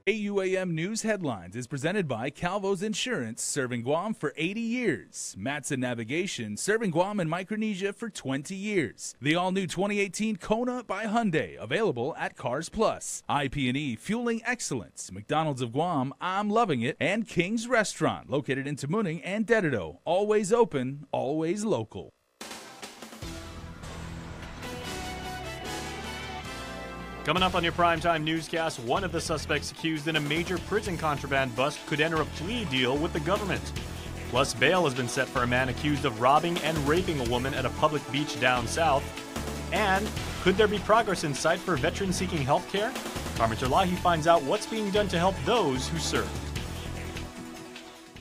KUAM News Headlines is presented by Calvo's Insurance, serving Guam for 80 years. Matson Navigation, serving Guam and Micronesia for 20 years. The all-new 2018 Kona by Hyundai, available at Cars Plus. IP&E, fueling excellence. McDonald's of Guam, I'm loving it. And King's Restaurant, located in Tamuning and Dededo. Always open, always local. Coming up on your primetime newscast, one of the suspects accused in a major prison contraband bust could enter a plea deal with the government. Plus, bail has been set for a man accused of robbing and raping a woman at a public beach down south. And could there be progress in sight for veterans seeking health care? Carmen Terlahi finds out what's being done to help those who serve.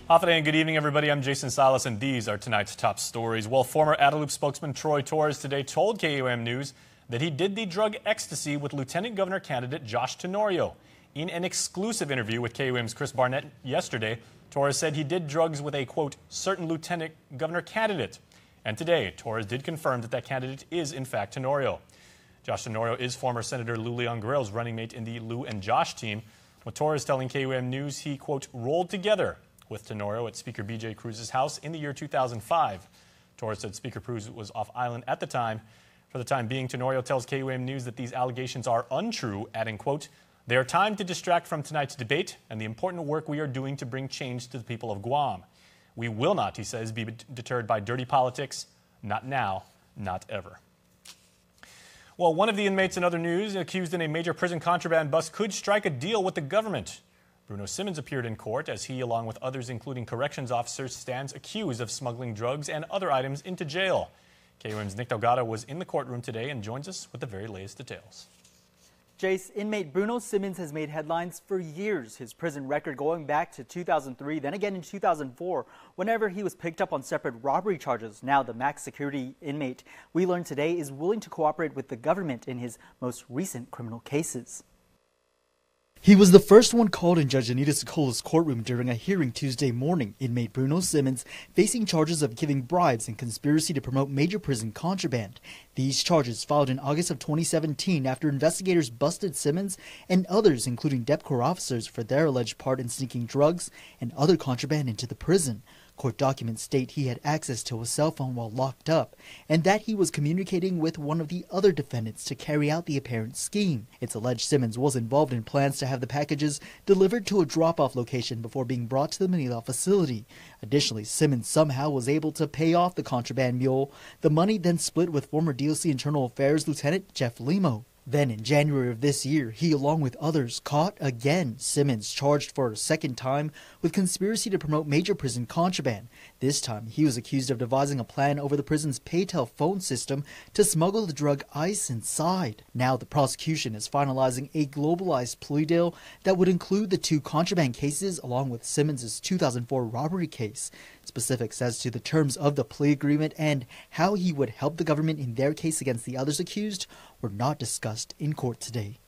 Hafa and good evening, everybody. I'm Jason Salas, and these are tonight's top stories. Well, former Adelup spokesman Troy Torres today told KUAM News that he did the drug ecstasy with Lieutenant Governor candidate Josh Tenorio. In an exclusive interview with KUAM's Chris Barnett yesterday, Torres said he did drugs with a, quote, certain Lieutenant Governor candidate. And today, Torres did confirm that that candidate is, in fact, Tenorio. Josh Tenorio is former Senator Lou Leon Guerrero's running mate in the Lou and Josh team. With Torres telling KUAM News he, quote, rolled together with Tenorio at Speaker B.J. Cruz's house in the year 2005. Torres said Speaker Cruz was off island at the time. For the time being, Tenorio tells KUAM News that these allegations are untrue, adding, quote, they are time to distract from tonight's debate and the important work we are doing to bring change to the people of Guam. We will not, he says, be deterred by dirty politics. Not now, not ever. Well, one of the inmates in other news accused in a major prison contraband bust could strike a deal with the government. Bruno Simmons appeared in court as he, along with others, including corrections officers, stands accused of smuggling drugs and other items into jail. KUAM's Nick Delgado was in the courtroom today and joins us with the very latest details. Jace, inmate Bruno Simmons has made headlines for years. His prison record going back to 2003, then again in 2004, whenever he was picked up on separate robbery charges. Now the max security inmate we learned today is willing to cooperate with the government in his most recent criminal cases. He was the first one called in Judge Anita Sicola's courtroom during a hearing Tuesday morning. Inmate Bruno Simmons facing charges of giving bribes and conspiracy to promote major prison contraband. These charges filed in August of 2017 after investigators busted Simmons and others, including DEPCOR officers, for their alleged part in sneaking drugs and other contraband into the prison. Court documents state he had access to a cell phone while locked up, and that he was communicating with one of the other defendants to carry out the apparent scheme. It's alleged Simmons was involved in plans to have the packages delivered to a drop-off location before being brought to the Manila facility. Additionally, Simmons somehow was able to pay off the contraband mule. The money then split with former DOC Internal Affairs Lieutenant Jeff Limo. Then in January of this year, he, along with others, caught again. Simmons charged for a second time with conspiracy to promote major prison contraband. This time, he was accused of devising a plan over the prison's Paytel phone system to smuggle the drug ice inside. Now the prosecution is finalizing a globalized plea deal that would include the two contraband cases along with Simmons' 2004 robbery case. Specifics as to the terms of the plea agreement and how he would help the government in their case against the others accused were not discussed in court today.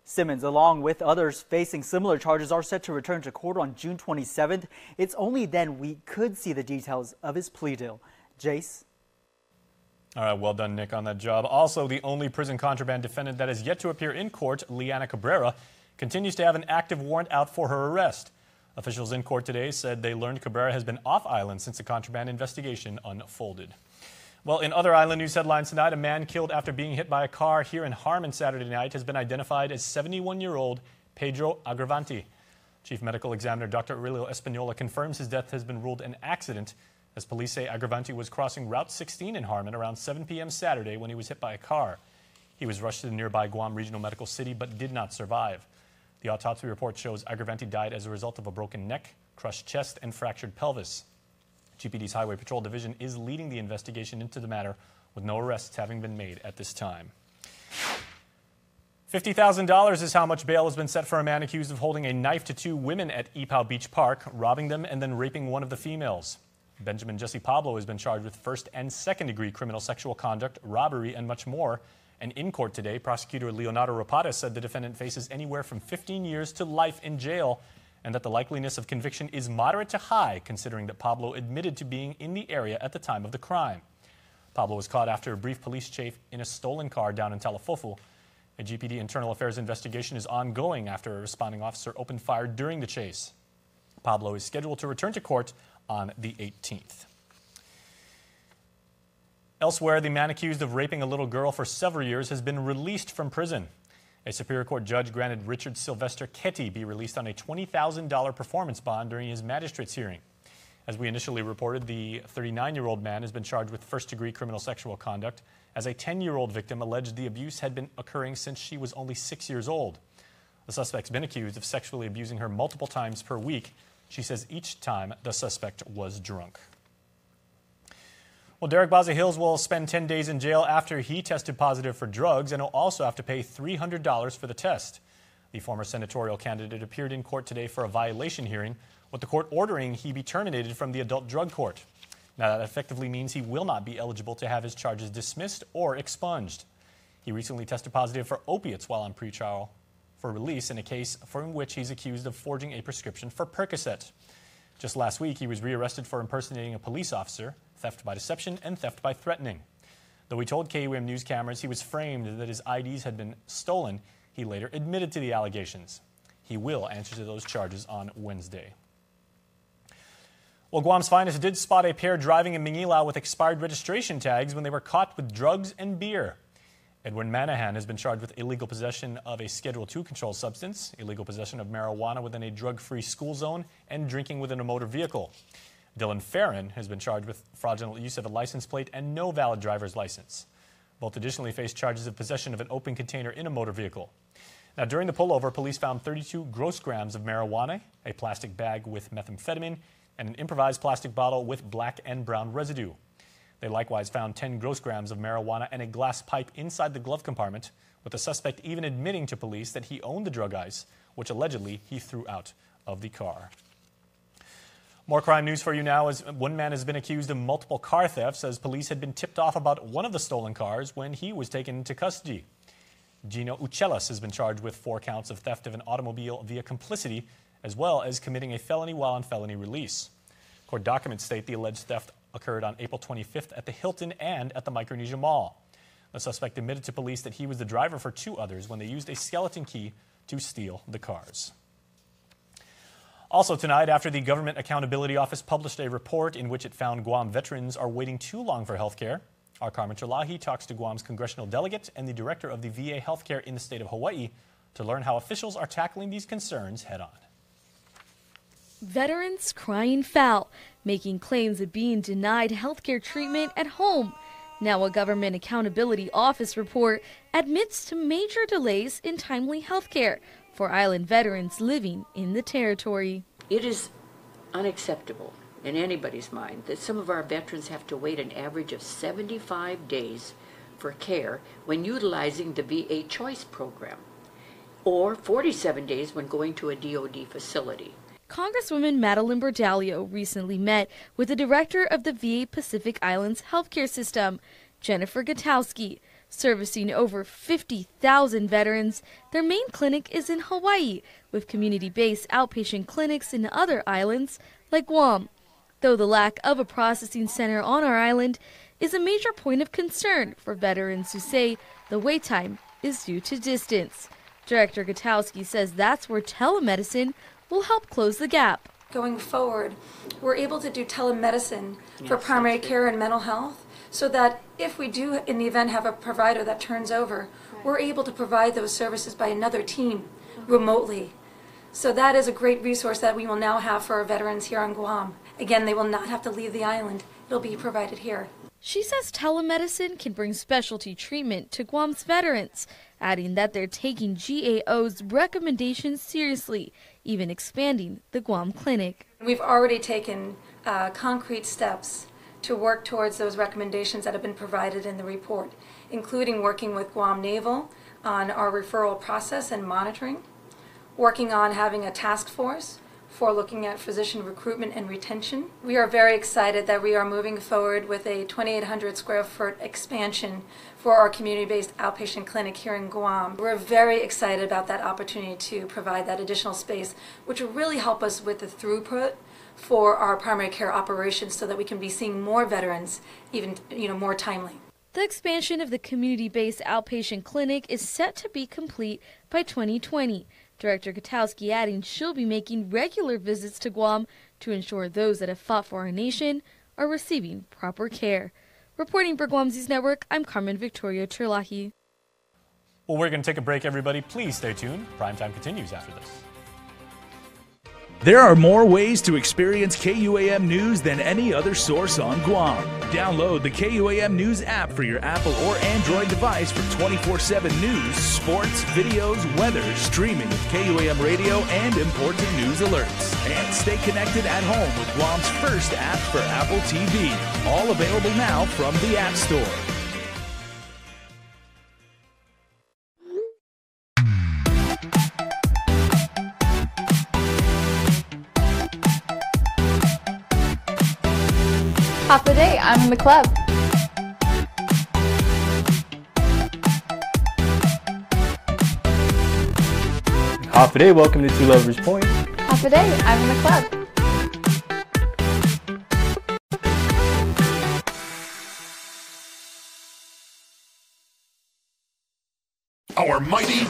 Simmons, along with others facing similar charges, are set to return to court on June 27th. It's only then we could see the details of his plea deal. Jace? All right, well done, Nick, on that job. Also, the only prison contraband defendant that has yet to appear in court, Liana Cabrera, continues to have an active warrant out for her arrest. Officials in court today said they learned Cabrera has been off island since the contraband investigation unfolded. Well, in other island news headlines tonight, a man killed after being hit by a car here in Harmon Saturday night has been identified as 71-year-old Pedro Agravanti. Chief Medical Examiner Dr. Aurelio Espanola confirms his death has been ruled an accident, as police say Agravanti was crossing Route 16 in Harmon around 7 p.m. Saturday when he was hit by a car. He was rushed to the nearby Guam Regional Medical City but did not survive. The autopsy report shows Agravanti died as a result of a broken neck, crushed chest, and fractured pelvis. GPD's Highway Patrol Division is leading the investigation into the matter, with no arrests having been made at this time. $50,000 is how much bail has been set for a man accused of holding a knife to two women at Ipoh Beach Park, robbing them and then raping one of the females. Benjamin Jesse Pablo has been charged with first and second-degree criminal sexual conduct, robbery, and much more. And in court today, prosecutor Leonardo Rapata said the defendant faces anywhere from 15 years to life in jail, and that the likeliness of conviction is moderate to high, considering that Pablo admitted to being in the area at the time of the crime. Pablo was caught after a brief police chase in a stolen car down in Talafofu. A GPD internal affairs investigation is ongoing after a responding officer opened fire during the chase. Pablo is scheduled to return to court on the 18th. Elsewhere, the man accused of raping a little girl for several years has been released from prison. A Superior Court judge granted Richard Sylvester Ketty be released on a $20,000 performance bond during his magistrate's hearing. As we initially reported, the 39-year-old man has been charged with first-degree criminal sexual conduct, as a 10-year-old victim alleged the abuse had been occurring since she was only 6 years old. The suspect's been accused of sexually abusing her multiple times per week. She says each time the suspect was drunk. Well, Derek Baza-Hills will spend 10 days in jail after he tested positive for drugs, and he'll also have to pay $300 for the test. The former senatorial candidate appeared in court today for a violation hearing, with the court ordering he be terminated from the adult drug court. Now, that effectively means he will not be eligible to have his charges dismissed or expunged. He recently tested positive for opiates while on pretrial for release in a case for which he's accused of forging a prescription for Percocet. Just last week, he was rearrested for impersonating a police officer, theft by deception, and theft by threatening. Though he told KUAM news cameras he was framed that his IDs had been stolen, he later admitted to the allegations. He will answer to those charges on Wednesday. Well, Guam's finest did spot a pair driving in Manila with expired registration tags when they were caught with drugs and beer. Edwin Manahan has been charged with illegal possession of a Schedule II controlled substance, illegal possession of marijuana within a drug-free school zone, and drinking within a motor vehicle. Dylan Farron has been charged with fraudulent use of a license plate and no valid driver's license. Both additionally face charges of possession of an open container in a motor vehicle. Now, during the pullover, police found 32 gross grams of marijuana, a plastic bag with methamphetamine, and an improvised plastic bottle with black and brown residue. They likewise found 10 gross grams of marijuana and a glass pipe inside the glove compartment, with the suspect even admitting to police that he owned the drug ice, which allegedly he threw out of the car. More crime news for you now, as one man has been accused of multiple car thefts as police had been tipped off about one of the stolen cars when he was taken into custody. Gino Uchelas has been charged with 4 counts of theft of an automobile via complicity, as well as committing a felony while on felony release. Court documents state the alleged theft occurred on April 25th at the Hilton and at the Micronesia Mall. The suspect admitted to police that he was the driver for 2 others when they used a skeleton key to steal the cars. Also tonight, after the Government Accountability Office published a report in which it found Guam veterans are waiting too long for health care, our Carmen Chalahi talks to Guam's congressional delegate and the director of the VA healthcare in the state of Hawaii to learn how officials are tackling these concerns head-on. Veterans crying foul, making claims of being denied healthcare treatment at home. Now a Government Accountability Office report admits to major delays in timely healthcare for island veterans living in the territory. It is unacceptable in anybody's mind that some of our veterans have to wait an average of 75 days for care when utilizing the VA Choice program, or 47 days when going to a DoD facility. Congresswoman Madeline Bordalio recently met with the director of the VA Pacific Islands healthcare system, Jennifer Gutowski. Servicing over 50,000 veterans, their main clinic is in Hawaii, with community-based outpatient clinics in other islands like Guam. Though the lack of a processing center on our island is a major point of concern for veterans who say the wait time is due to distance. Director Gutowski says that's where telemedicine will help close the gap. Going forward, we're able to do telemedicine for primary care and mental health, so that if we do, in the event, have a provider that turns over, we're able to provide those services by another team remotely. So that is a great resource that we will now have for our veterans here on Guam. Again, they will not have to leave the island. It'll be provided here. She says telemedicine can bring specialty treatment to Guam's veterans, adding that they're taking GAO's recommendations seriously, even expanding the Guam clinic. We've already taken concrete steps to work towards those recommendations that have been provided in the report, including working with Guam Naval on our referral process and monitoring, working on having a task force for looking at physician recruitment and retention. We are very excited that we are moving forward with a 2,800 square foot expansion for our community-based outpatient clinic here in Guam. We're very excited about that opportunity to provide that additional space, which will really help us with the throughput for our primary care operations so that we can be seeing more veterans even more timely. The expansion of the community-based outpatient clinic is set to be complete by 2020. Director Gutowski adding she'll be making regular visits to Guam to ensure those that have fought for our nation are receiving proper care. Reporting for Guam News Network, I'm Carmen Victoria Terlahi. Well, we're going to take a break, everybody. Please stay tuned. Primetime continues after this. There are more ways to experience KUAM News than any other source on Guam. Download the KUAM News app for your Apple or Android device for 24/7 news, sports, videos, weather, streaming with KUAM radio, and important news alerts. And stay connected at home with Guam's first app for Apple TV. All available now from the App Store. Half the day, I'm in the club. Half a day, welcome to Two Lovers Point. Half a day, I'm in the club. Our mighty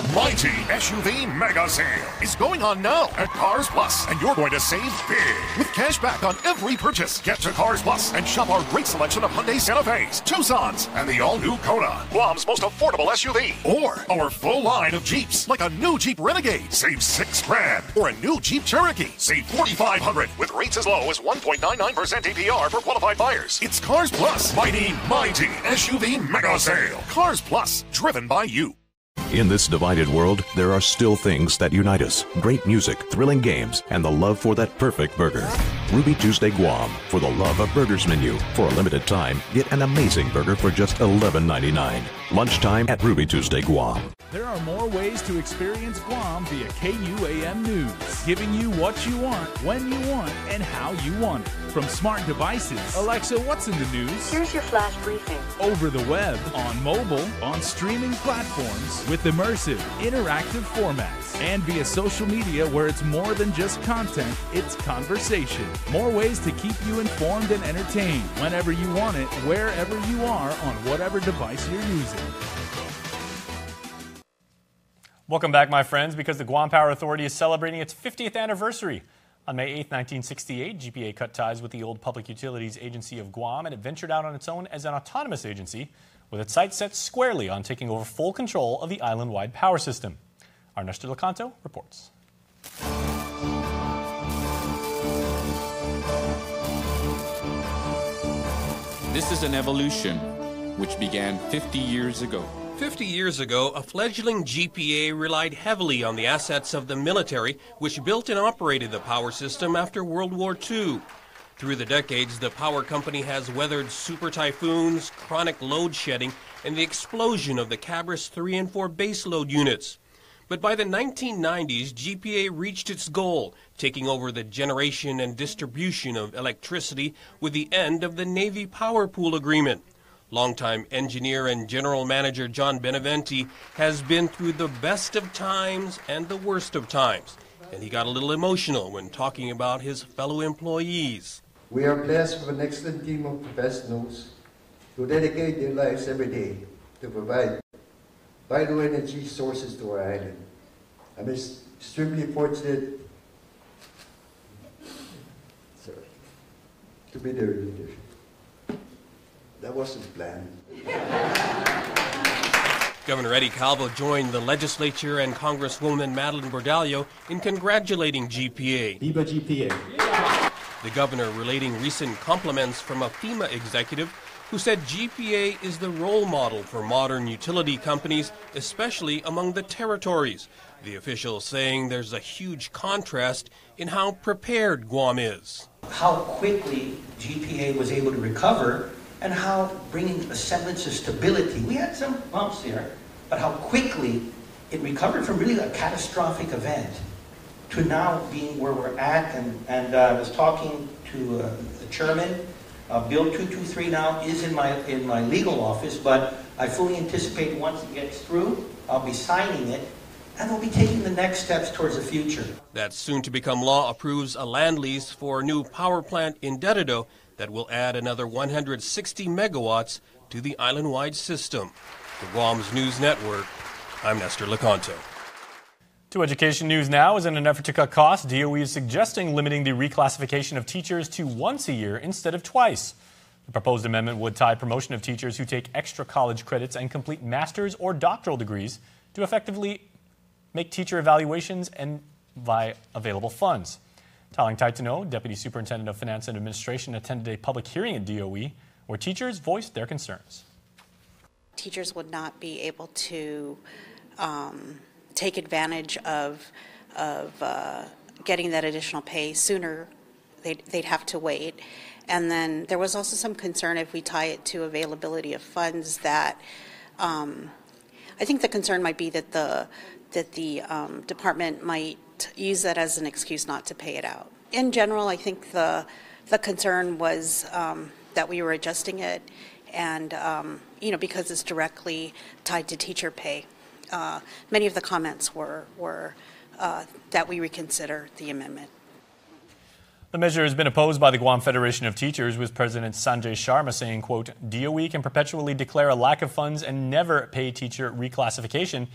SUV mega sale is going on now at Cars Plus, and you're going to save big with cash back on every purchase. Get to Cars Plus and shop our great selection of Hyundai Santa Fe's, Tucsons, and the all-new Kona, Guam's most affordable SUV. Or our full line of Jeeps, like a new Jeep Renegade, save $6,000, or a new Jeep Cherokee, save $4,500 with rates as low as 1.99% APR for qualified buyers. It's Cars Plus, mighty SUV mega sale. Cars Plus, driven by you. In this divided world, there are still things that unite us. Great music, thrilling games, and the love for that perfect burger. Ruby Tuesday Guam, for the love of burgers menu. For a limited time, get an amazing burger for just $11.99. Lunchtime at Ruby Tuesday Guam. There are more ways to experience Guam via KUAM News, giving you what you want, when you want, and how you want it. From smart devices, Alexa, what's in the news? Here's your flash briefing. Over the web, on mobile, on streaming platforms, with immersive, interactive formats, and via social media where it's more than just content, it's conversation. More ways to keep you informed and entertained whenever you want it, wherever you are, on whatever device you're using. Welcome back, my friends, because the Guam Power Authority is celebrating its 50th anniversary. On May 8, 1968, GPA cut ties with the old Public Utilities Agency of Guam, and it ventured out on its own as an autonomous agency, with its sights set squarely on taking over full control of the island-wide power system. Our Nestor Lecanto reports. This is an evolution which began 50 years ago. 50 years ago, a fledgling GPA relied heavily on the assets of the military, which built and operated the power system after World War II. Through the decades, the power company has weathered super typhoons, chronic load shedding, and the explosion of the Cabris 3 and 4 baseload units. But by the 1990s, GPA reached its goal, taking over the generation and distribution of electricity with the end of the Navy Power Pool Agreement. Longtime engineer and general manager John Beneventi has been through the best of times and the worst of times, and he got a little emotional when talking about his fellow employees. We are blessed with an excellent team of professionals who dedicate their lives every day to provide vital energy sources to our island. I'm extremely fortunate to be their leader. That wasn't planned. Governor Eddie Calvo joined the legislature and Congresswoman Madeline Bordallo in congratulating GPA. Viva GPA. The governor relating recent compliments from a FEMA executive who said GPA is the role model for modern utility companies, especially among the territories. The official saying there's a huge contrast in how prepared Guam is. How quickly GPA was able to recover and how bringing a semblance of stability. We had some bumps here, but how quickly it recovered from really a catastrophic event to now being where we're at. And I was talking to the chairman. Bill 223 now is in my legal office, but I fully anticipate once it gets through, I'll be signing it, and we'll be taking the next steps towards the future. That soon-to-become law approves a land lease for a new power plant in Dededo that will add another 160 megawatts to the island-wide system. For Guam's News Network, I'm Nestor Lecanto. To education news now. As in an effort to cut costs, DOE is suggesting limiting the reclassification of teachers to once a year instead of twice. The proposed amendment would tie promotion of teachers who take extra college credits and complete master's or doctoral degrees to effectively make teacher evaluations and by available funds. Talling Taitano, Deputy Superintendent of Finance and Administration, attended a public hearing at DOE where teachers voiced their concerns. Teachers would not be able to take advantage of getting that additional pay sooner. They'd have to wait. And then there was also some concern if we tie it to availability of funds that I think the concern might be that the department might use that as an excuse not to pay it out. In general, I think the concern was that we were adjusting it, and because it's directly tied to teacher pay. Many of the comments were that we reconsider the amendment. The measure has been opposed by the Guam Federation of Teachers, with President Sanjay Sharma saying, quote, DOE can perpetually declare a lack of funds and never pay teacher reclassification,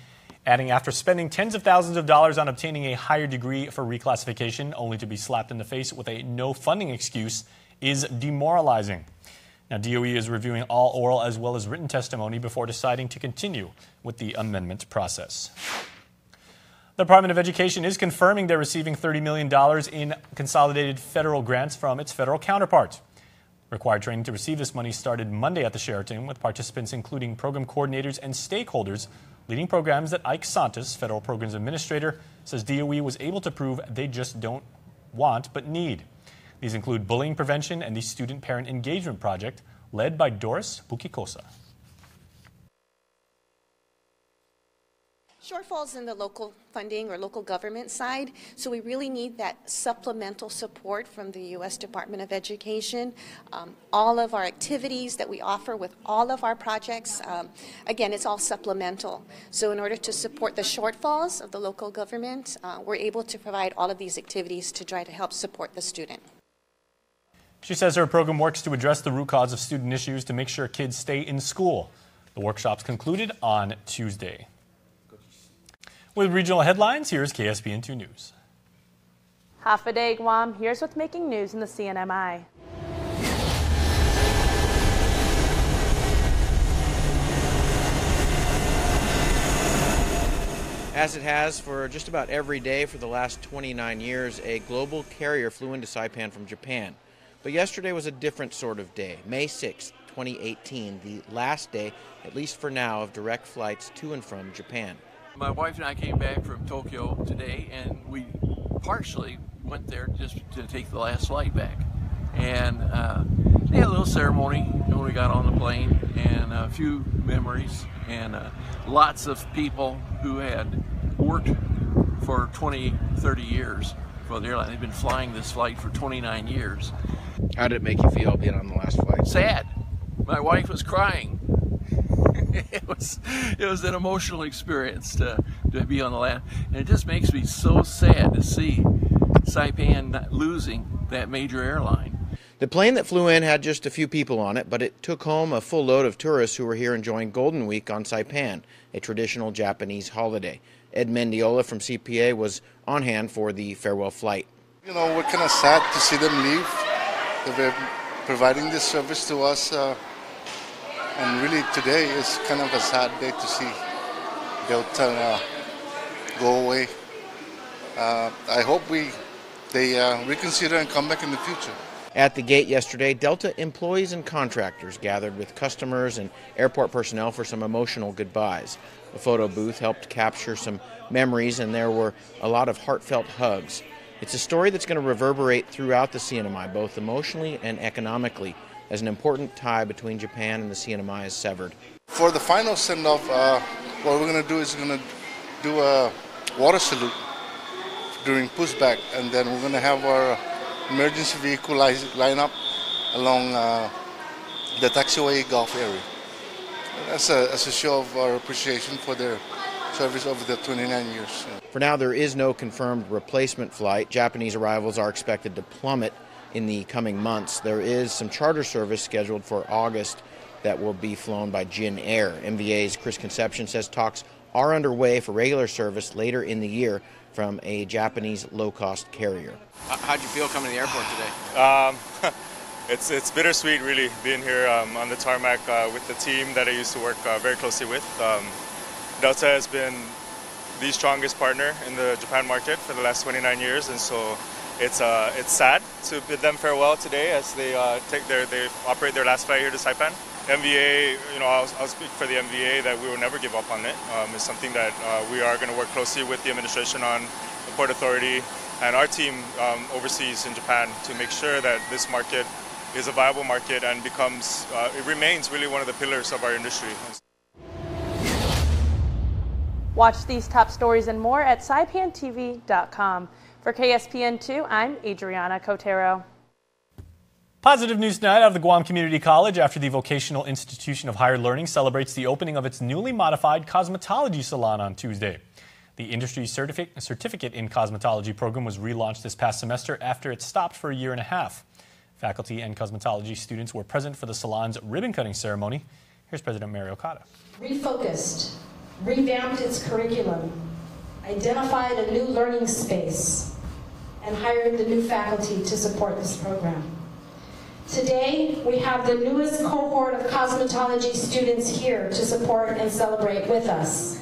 adding after spending tens of thousands of dollars on obtaining a higher degree for reclassification, only to be slapped in the face with a no funding excuse, is demoralizing. Now, DOE is reviewing all oral as well as written testimony before deciding to continue with the amendment process. The Department of Education is confirming they're receiving $30 million in consolidated federal grants from its federal counterpart. Required training to receive this money started Monday at the Sheraton, with participants including program coordinators and stakeholders leading programs that Ike Santos, Federal Programs Administrator, says DOE was able to prove they just don't want but need. These include bullying prevention and the Student Parent Engagement Project, led by Doris Bukikosa. Shortfalls in the local funding or local government side, so we really need that supplemental support from the U.S. Department of Education. All of our activities that we offer with all of our projects, again, it's all supplemental. So in order to support the shortfalls of the local government, we're able to provide all of these activities to try to help support the student. She says her program works to address the root cause of student issues to make sure kids stay in school. The workshops concluded on Tuesday. With regional headlines, here's KSPN 2 News. Half a day, Guam. Here's what's making news in the CNMI. As it has for just about every day for the last 29 years, a global carrier flew into Saipan from Japan. But yesterday was a different sort of day. May 6, 2018, the last day, at least for now, of direct flights to and from Japan. My wife and I came back from Tokyo today, and we partially went there just to take the last flight back. And they had a little ceremony when we got on the plane, and a few memories, and lots of people who had worked for 20, 30 years for the airline. They've been flying this flight for 29 years. How did it make you feel being on the last flight? Sad. My wife was crying. It was an emotional experience to be on the land, and it just makes me so sad to see Saipan losing that major airline. The plane that flew in had just a few people on it, but it took home a full load of tourists who were here enjoying Golden Week on Saipan, a traditional Japanese holiday. Ed Mendiola from CPA was on hand for the farewell flight. You know, we're kind of sad to see them leave. They're providing this service to us. And really today is kind of a sad day to see Delta go away. I hope they reconsider and come back in the future. At the gate yesterday, Delta employees and contractors gathered with customers and airport personnel for some emotional goodbyes. A photo booth helped capture some memories, and there were a lot of heartfelt hugs. It's a story that's going to reverberate throughout the CNMI, both emotionally and economically, as an important tie between Japan and the CNMI is severed. For the final send-off, what we're going to do is we're going to do a water salute during pushback, and then we're going to have our emergency vehicle line up along the taxiway Gulf area. That's a show of our appreciation for their service over the 29 years. For now, there is no confirmed replacement flight. Japanese arrivals are expected to plummet in the coming months. There is some charter service scheduled for August that will be flown by Jin Air. MVA's Chris Conception says talks are underway for regular service later in the year from a Japanese low-cost carrier. How'd you feel coming to the airport today? It's bittersweet, really, being here on the tarmac with the team that I used to work very closely with. Delta has been the strongest partner in the Japan market for the last 29 years, and so it's sad to bid them farewell today as they operate their last flight here to Saipan. MVA, I'll speak for the MVA that we will never give up on it. It's something that we are going to work closely with the administration on, the Port Authority, and our team overseas in Japan to make sure that this market is a viable market and it remains really one of the pillars of our industry. Watch these top stories and more at saipantv.com. For KSPN2, I'm Adriana Cotero. Positive news tonight out of the Guam Community College after the Vocational Institution of Higher Learning celebrates the opening of its newly modified cosmetology salon on Tuesday. The industry certificate in cosmetology program was relaunched this past semester after it stopped for a year and a half. Faculty and cosmetology students were present for the salon's ribbon-cutting ceremony. Here's President Mary Okada. Refocused, revamped its curriculum, identified a new learning space, and hired the new faculty to support this program. Today, we have the newest cohort of cosmetology students here to support and celebrate with us.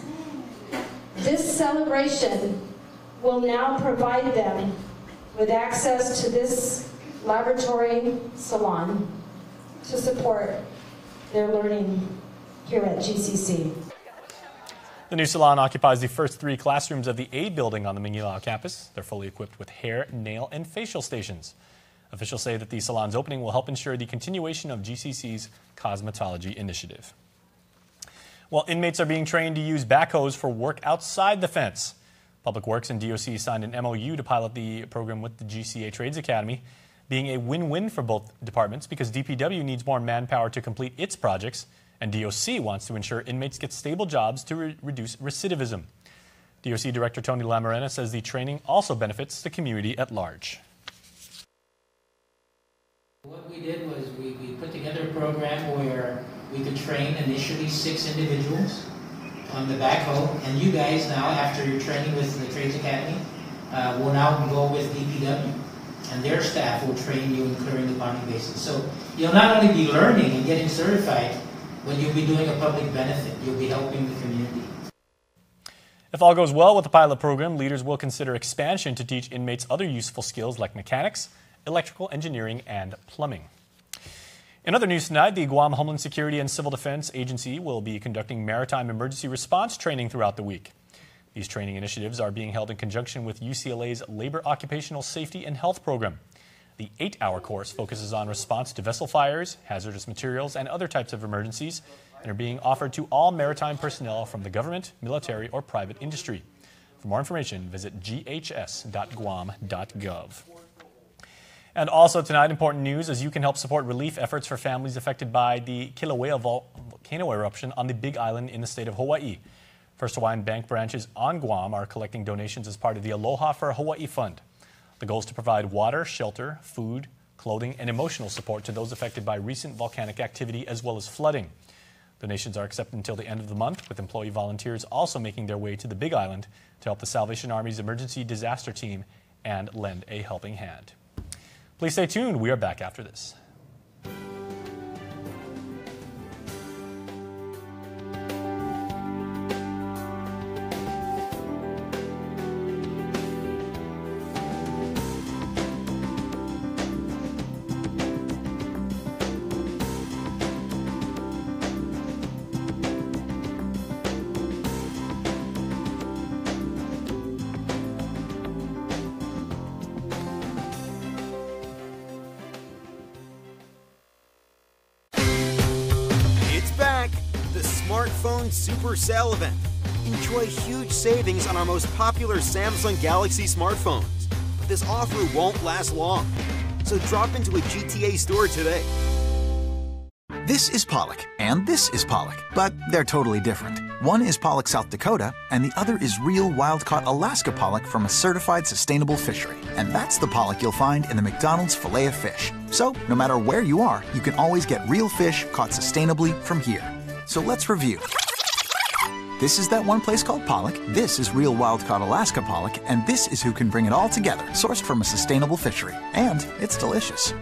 This celebration will now provide them with access to this laboratory salon to support their learning here at GCC. The new salon occupies the first 3 classrooms of the A building on the Mingilao campus. They're fully equipped with hair, nail, and facial stations. Officials say that the salon's opening will help ensure the continuation of GCC's cosmetology initiative. Well, inmates are being trained to use backhoes for work outside the fence. Public Works and DOC signed an MOU to pilot the program with the GCA Trades Academy, being a win-win for both departments because DPW needs more manpower to complete its projects, and DOC wants to ensure inmates get stable jobs to reduce recidivism. DOC Director Tony Lamarena says the training also benefits the community at large. What we did was we put together a program where we could train initially 6 individuals on the backhoe, and you guys now, after your training with the Trades Academy, will now go with DPW, and their staff will train you in clearing the bonding basin. So you'll not only be learning and getting certified, when you'll be doing a public benefit, you'll be helping the community. If all goes well with the pilot program, leaders will consider expansion to teach inmates other useful skills like mechanics, electrical engineering, and plumbing. In other news tonight, the Guam Homeland Security and Civil Defense Agency will be conducting maritime emergency response training throughout the week. These training initiatives are being held in conjunction with UCLA's Labor Occupational Safety and Health program. The 8-hour course focuses on response to vessel fires, hazardous materials, and other types of emergencies, and are being offered to all maritime personnel from the government, military, or private industry. For more information, visit ghs.guam.gov. And also tonight, important news as you can help support relief efforts for families affected by the Kilauea volcano eruption on the Big Island in the state of Hawaii. First Hawaiian Bank branches on Guam are collecting donations as part of the Aloha for Hawaii Fund. The goal is to provide water, shelter, food, clothing, and emotional support to those affected by recent volcanic activity as well as flooding. Donations are accepted until the end of the month, with employee volunteers also making their way to the Big Island to help the Salvation Army's emergency disaster team and lend a helping hand. Please stay tuned. We are back after this. Super Sale event. Enjoy huge savings on our most popular Samsung Galaxy smartphones. But this offer won't last long. So drop into a GTA store today. This is pollock, and this is pollock, but they're totally different. One is pollock South Dakota, and the other is real wild-caught Alaska pollock from a certified sustainable fishery. And that's the pollock you'll find in the McDonald's Filet of Fish. So, no matter where you are, you can always get real fish caught sustainably from here. So let's review. This is that one place called pollock, this is real wild-caught Alaska pollock, and this is who can bring it all together, sourced from a sustainable fishery. And it's delicious.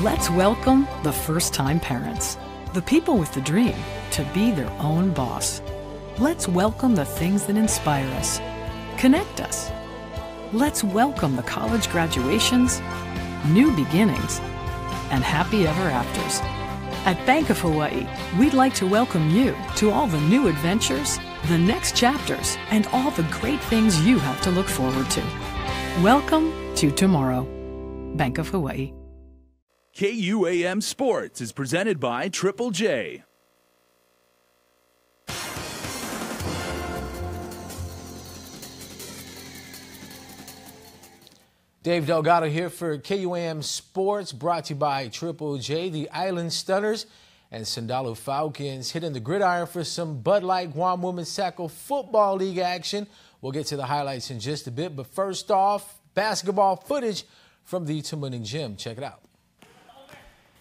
Let's welcome the first-time parents, the people with the dream to be their own boss. Let's welcome the things that inspire us, connect us. Let's welcome the college graduations, new beginnings, and happy ever afters. At Bank of Hawaii, we'd like to welcome you to all the new adventures, the next chapters, and all the great things you have to look forward to. Welcome to tomorrow. Bank of Hawaii. KUAM Sports is presented by Triple J. Dave Delgado here for KUAM Sports, brought to you by Triple J. The Island Stunners and Sindalu Falcons hitting the gridiron for some Bud Light Guam Women's Tackle Football League action. We'll get to the highlights in just a bit, but first off, basketball footage from the Tumuning Gym. Check it out.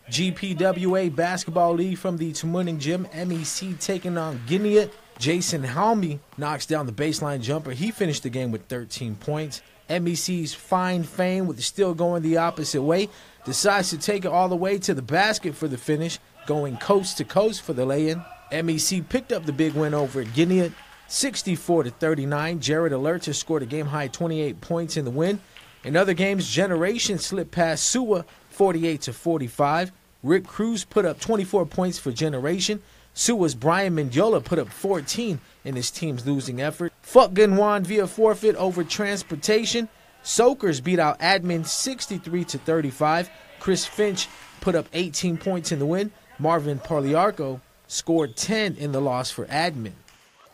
GPWA Basketball League from the Tumuning Gym. MEC taking on Guinea. Jason Halmy knocks down the baseline jumper. He finished the game with 13 points. MEC's Fine Fame, with the steal going the opposite way, decides to take it all the way to the basket for the finish, going coast to coast for the lay-in. MEC picked up the big win over Guinea, 64-39. Jared Alerta scored a game-high 28 points in the win. In other games, Generation slipped past Suwa 48-45. Rick Cruz put up 24 points for Generation. Suwa's Brian Mendiola put up 14 in his team's losing effort. Fuck-Gun-Wan via forfeit over Transportation. Soakers beat out Admin 63-35. Chris Finch put up 18 points in the win. Marvin Parliarco scored 10 in the loss for Admin.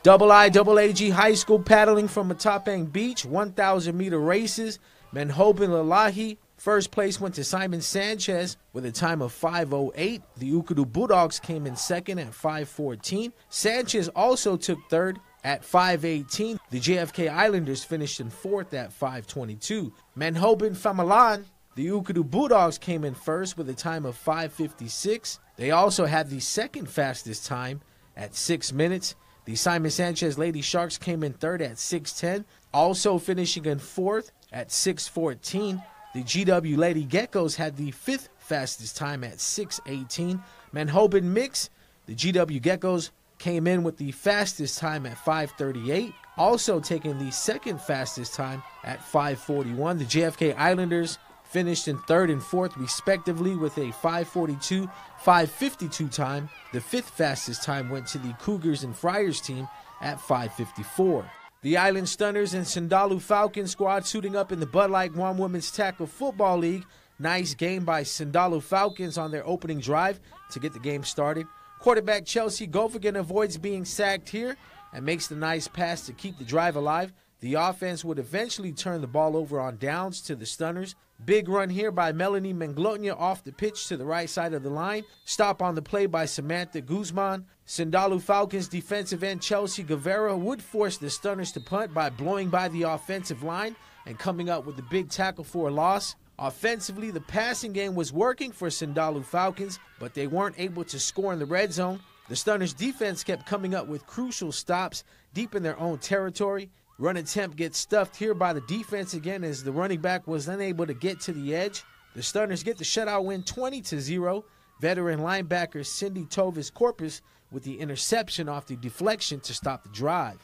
IIAG High School paddling from Matapang Beach, 1,000-meter races. Manhoban Lalahi, first place went to Simon Sanchez with a time of 5:08. The Ukudu Bulldogs came in second at 5:14. Sanchez also took third at 5:18. The JFK Islanders finished in fourth at 5:22. Manhoban Famalan, the Ukudu Bulldogs, came in first with a time of 5:56. They also had the second fastest time at 6 minutes. The Simon Sanchez Lady Sharks came in third at 6:10, also finishing in fourth at 6:14. The GW Lady Geckos had the fifth fastest time at 6:18. Manhoban Mix, the GW Geckos, came in with the fastest time at 5:38, also taking the second fastest time at 5:41. The JFK Islanders finished in third and fourth respectively with a 5:42, 5:52 time. The fifth fastest time went to the Cougars and Friars team at 5:54. The Island Stunners and Sindalu Falcons squad suiting up in the Bud Light Guam Women's Tackle Football League. Nice game by Sindalu Falcons on their opening drive to get the game started. Quarterback Chelsea Govigan avoids being sacked here and makes the nice pass to keep the drive alive. The offense would eventually turn the ball over on downs to the Stunners. Big run here by Melanie Menglotnia off the pitch to the right side of the line. Stop on the play by Samantha Guzman. Sindalu Falcons defensive end Chelsea Guevara would force the Stunners to punt by blowing by the offensive line and coming up with the big tackle for a loss. Offensively, the passing game was working for Sindalu Falcons, but they weren't able to score in the red zone. The Stunners' defense kept coming up with crucial stops deep in their own territory. Run attempt gets stuffed here by the defense again as the running back was unable to get to the edge. The Stunners get the shutout win 20-0. Veteran linebacker Cindy Tovis Corpus with the interception off the deflection to stop the drive.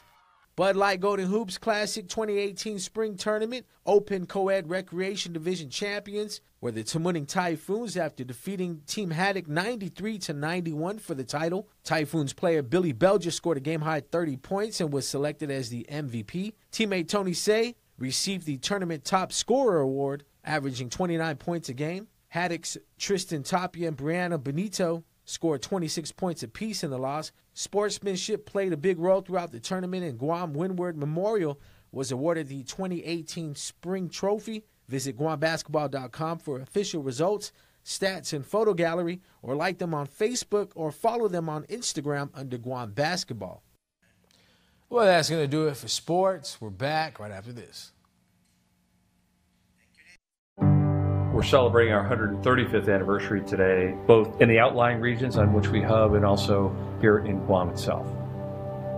Bud Light Golden Hoops Classic 2018 Spring Tournament, Open Co-Ed Recreation Division champions were the Tamuning Typhoons after defeating Team Haddock 93-91 for the title. Typhoons player Billy Belger scored a game-high 30 points and was selected as the MVP. Teammate Tony Say received the Tournament Top Scorer Award, averaging 29 points a game. Haddock's Tristan Tapia and Brianna Benito scored 26 points apiece in the loss. Sportsmanship played a big role throughout the tournament, and Guam Windward Memorial was awarded the 2018 Spring Trophy. Visit GuamBasketball.com for official results, stats, and photo gallery, or like them on Facebook or follow them on Instagram under Guam Basketball. Well, that's going to do it for sports. We're back right after this. We're celebrating our 135th anniversary today, both in the outlying regions on which we hub and also here in Guam itself.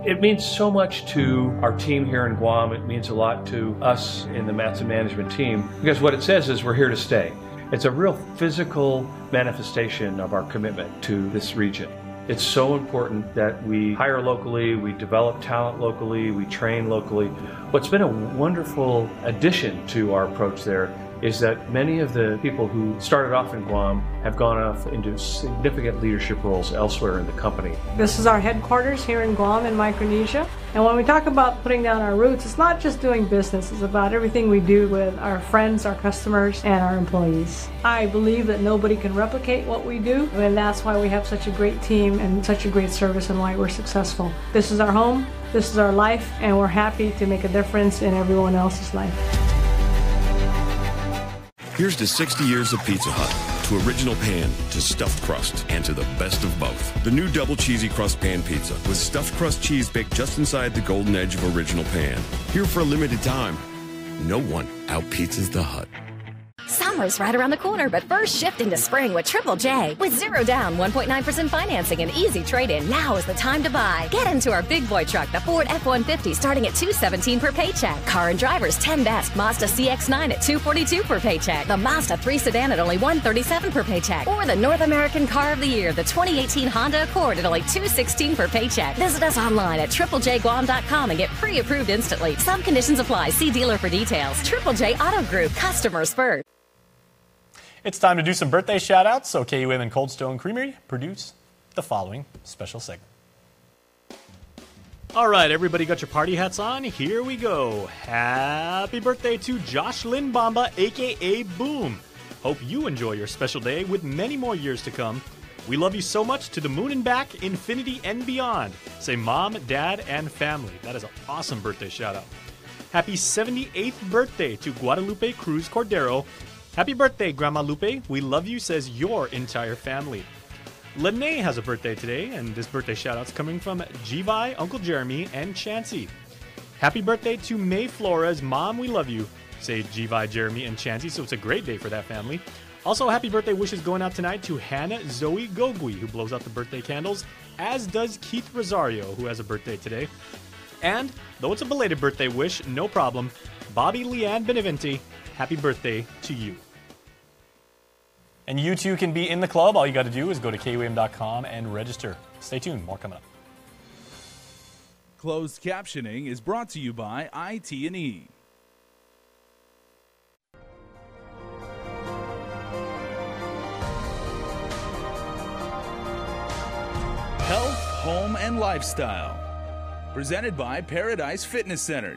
It means so much to our team here in Guam. It means a lot to us in the Matson management team because what it says is we're here to stay. It's a real physical manifestation of our commitment to this region. It's so important that we hire locally, we develop talent locally, we train locally. What's been a wonderful addition to our approach there is that many of the people who started off in Guam have gone off into significant leadership roles elsewhere in the company. This is our headquarters here in Guam in Micronesia. And when we talk about putting down our roots, it's not just doing business, it's about everything we do with our friends, our customers, and our employees. I believe that nobody can replicate what we do, and that's why we have such a great team and such a great service and why we're successful. This is our home, this is our life, and we're happy to make a difference in everyone else's life. Here's to 60 years of Pizza Hut, to original pan, to stuffed crust, and to the best of both. The new double cheesy crust pan pizza with stuffed crust cheese baked just inside the golden edge of original pan. Here for a limited time. No one out-pizzas the Hut. Summer's right around the corner, but first shift into spring with Triple J. With 0 down, 1.9% financing, and easy trade-in, now is the time to buy. Get into our big boy truck, the Ford F-150, starting at $217 per paycheck. Car and Drivers 10 Best Mazda CX-9 at $242 per paycheck. The Mazda 3 Sedan at only $137 per paycheck. Or the North American Car of the Year, the 2018 Honda Accord at only $216 per paycheck. Visit us online at triplejguam.com and get pre-approved instantly. Some conditions apply. See dealer for details. Triple J Auto Group. Customers first. It's time to do some birthday shout-outs, so KUAM and Cold Stone Creamery produce the following special segment. All right, everybody got your party hats on? Here we go. Happy birthday to Josh Lynn Bamba, a.k.a. Boom. Hope you enjoy your special day with many more years to come. We love you so much, to the moon and back, infinity and beyond. Say mom, dad, and family. That is an awesome birthday shout-out. Happy 78th birthday to Guadalupe Cruz Cordero. Happy birthday, Grandma Lupe. We love you, says your entire family. Lene has a birthday today, and this birthday shout-out's coming from Givi, Uncle Jeremy, and Chansey. Happy birthday to May Flores. Mom, we love you, say Givi, Jeremy, and Chansey, so it's a great day for that family. Also, happy birthday wishes going out tonight to Hannah Zoe Gogui, who blows out the birthday candles, as does Keith Rosario, who has a birthday today. And, though it's a belated birthday wish, no problem, Bobby Leanne Beneventi, happy birthday to you. And you too can be in the club. All you got to do is go to KUAM.com and register. Stay tuned, more coming up. Closed captioning is brought to you by IT&E. Health, Home, and Lifestyle. Presented by Paradise Fitness Center.